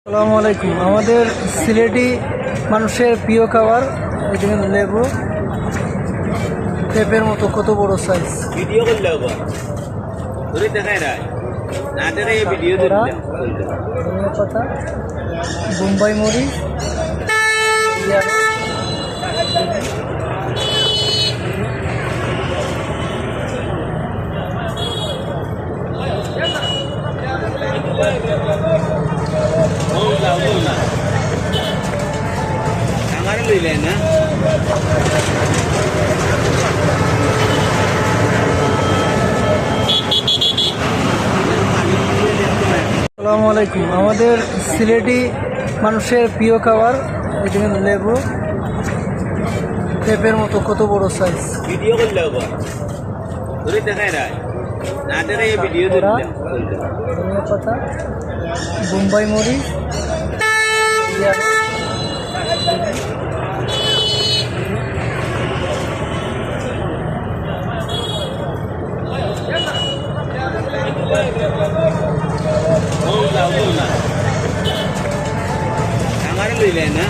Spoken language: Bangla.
আসসালামু আলাইকুম। আমাদের সিলেটি মানুষের প্রিয় খাবার এখানে লেবু, পেঁপের মতো কত বড় সাইজ। ভিডিও করলে ধরে দেখায় না না দেখায় ভিডিও ধনিয়া ধরলে পাতা, বোম্বাই মরিচ, পেঁয়াজ, না আমার লইলে না আসসালামু আলাইকুম। আমাদের সিলেটি মানুষের প্রিয় খাবার এখানে লেবু, পেঁপের মতো কত বড় সাইজ। ভিডিও করলে ধরে দেখায় না না দেখায় ভিডিও ধরলে ধনিয়া পাতা, বোম্বাই মরিচ, পেঁয়াজ, না আমার লইলে না